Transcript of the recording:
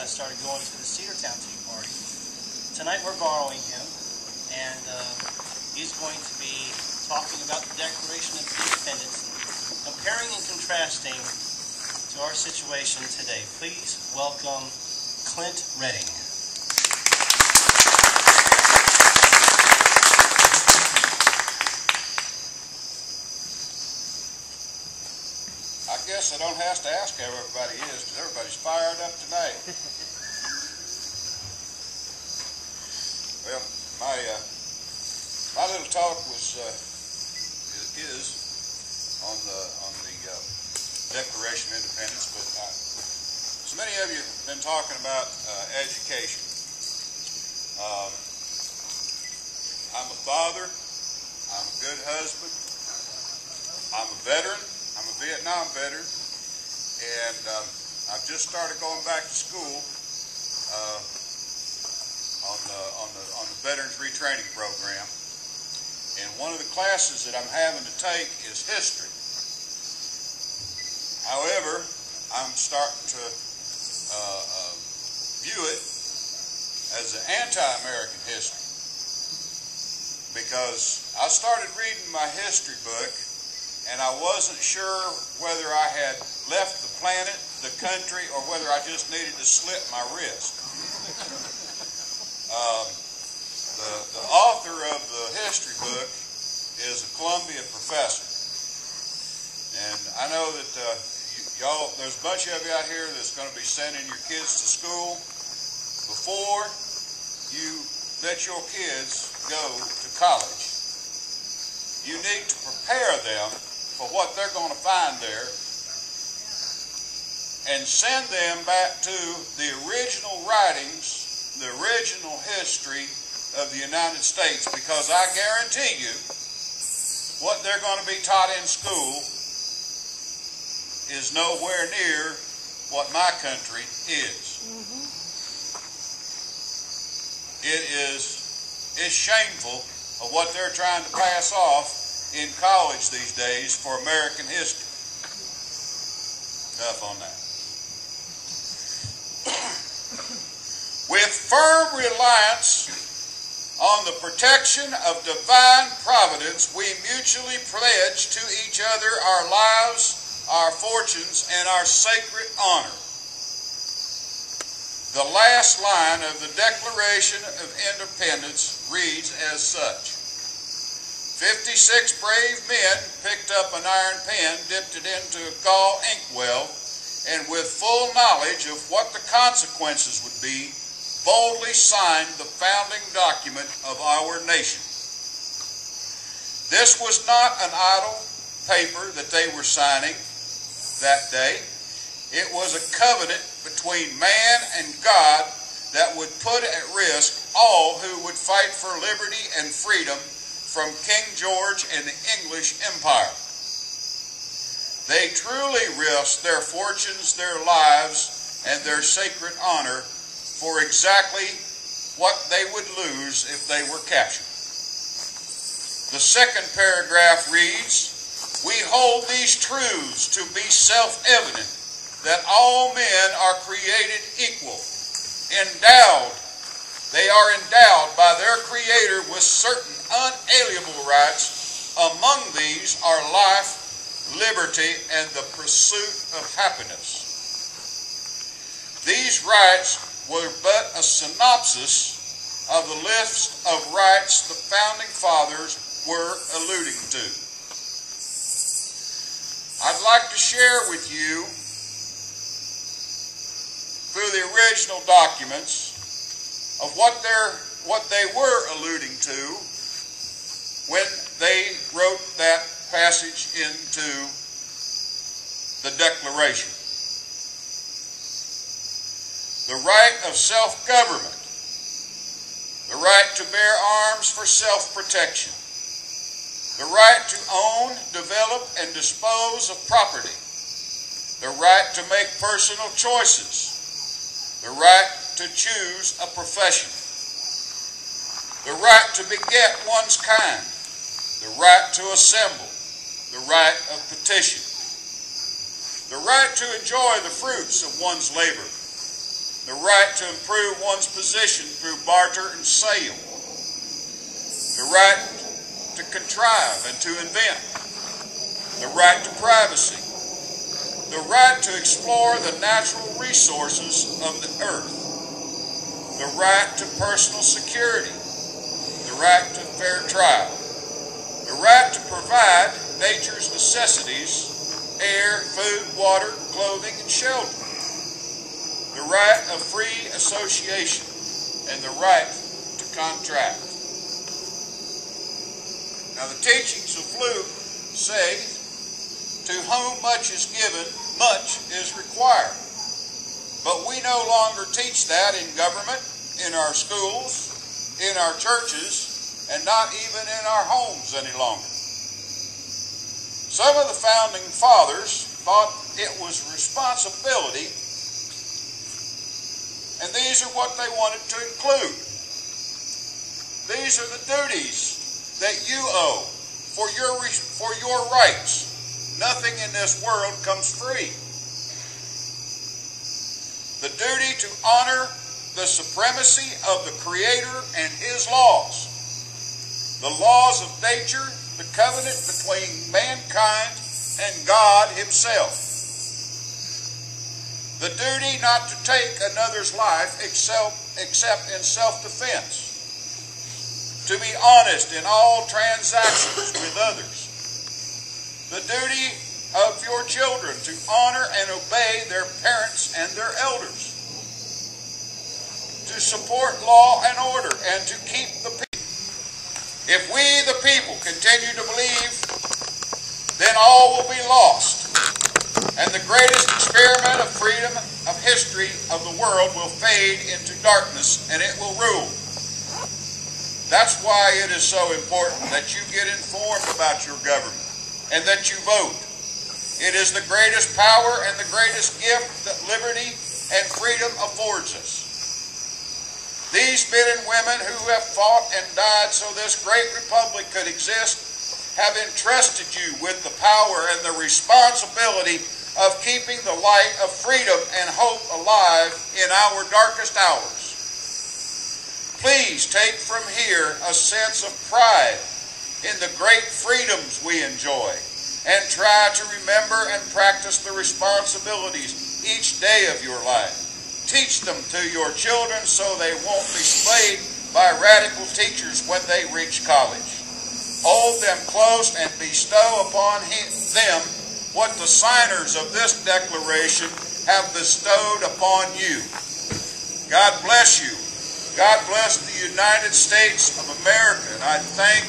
I started going to the Cedartown Tea Party. Tonight we're borrowing him, and he's going to be talking about the Declaration of Independence, comparing and contrasting to our situation today. Please welcome Clint Redding. I guess I don't have to ask how everybody is, because everybody's fired up tonight. Well, my little talk is on the Declaration of Independence, but so many of you have been talking about education. I'm a father. I'm a good husband. I'm a veteran. I'm a Vietnam veteran, and I've just started going back to school on the Veterans Retraining Program. And one of the classes that I'm having to take is history. However, I'm starting to view it as an anti-American history, because I started reading my history book, and I wasn't sure whether I had left the planet, the country, or whether I just needed to slit my wrist. The author of the history book is a Columbia professor. And I know that y'all, there's a bunch of you out here that's going to be sending your kids to school. Before you let your kids go to college, you need to prepare them for what they're going to find there, and send them back to the original writings, the original history of the United States, because I guarantee you what they're going to be taught in school is nowhere near what my country is. It's shameful of what they're trying to pass off in college these days for American history. Enough on that. With firm reliance on the protection of divine providence, we mutually pledge to each other our lives, our fortunes, and our sacred honor. The last line of the Declaration of Independence reads as such: 56 brave men picked up an iron pen, dipped it into a gall inkwell, and with full knowledge of what the consequences would be, boldly signed the founding document of our nation. This was not an idle paper that they were signing that day. It was a covenant between man and God that would put at risk all who would fight for liberty and freedom from King George and the English Empire. They truly risked their fortunes, their lives, and their sacred honor for exactly what they would lose if they were captured. The second paragraph reads, "We hold these truths to be self-evident, that all men are created equal, endowed. They are endowed by their Creator with certain unalienable rights. Among these are life, liberty, and the pursuit of happiness." These rights were but a synopsis of the list of rights the Founding Fathers were alluding to. I'd like to share with you, through the original documents, of what they were alluding to when they wrote that passage into the Declaration. The right of self-government, the right to bear arms for self-protection, the right to own, develop, and dispose of property, the right to make personal choices, the right to choose a profession, the right to beget one's kind, the right to assemble, the right of petition, the right to enjoy the fruits of one's labor, the right to improve one's position through barter and sale, the right to contrive and to invent, the right to privacy, the right to explore the natural resources of the earth, the right to personal security, the right to fair trial, the right to provide nature's necessities, air, food, water, clothing, and shelter, the right of free association, and the right to contract. Now the teachings of Luke say, to whom much is given, much is required. But we no longer teach that in government, in our schools, in our churches, and not even in our homes any longer. Some of the founding fathers thought it was responsibility, and these are what they wanted to include. These are the duties that you owe for your rights. Nothing in this world comes free. The duty to honor the supremacy of the Creator and His laws. The laws of nature, the covenant between mankind and God Himself. The duty not to take another's life except in self-defense. To be honest in all transactions with others. The duty of your children to honor and obey their parents and their elders. To support law and order and to keep the peace. If we, the people, continue to believe, then all will be lost. And the greatest experiment of freedom of history of the world will fade into darkness and it will rule. That's why it is so important that you get informed about your government and that you vote. It is the greatest power and the greatest gift that liberty and freedom affords us. These men and women who have fought and died so this great republic could exist have entrusted you with the power and the responsibility of keeping the light of freedom and hope alive in our darkest hours. Please take from here a sense of pride in the great freedoms we enjoy, and try to remember and practice the responsibilities each day of your life. Teach them to your children so they won't be swayed by radical teachers when they reach college. Hold them close and bestow upon them what the signers of this declaration have bestowed upon you. God bless you. God bless the United States of America, and I thank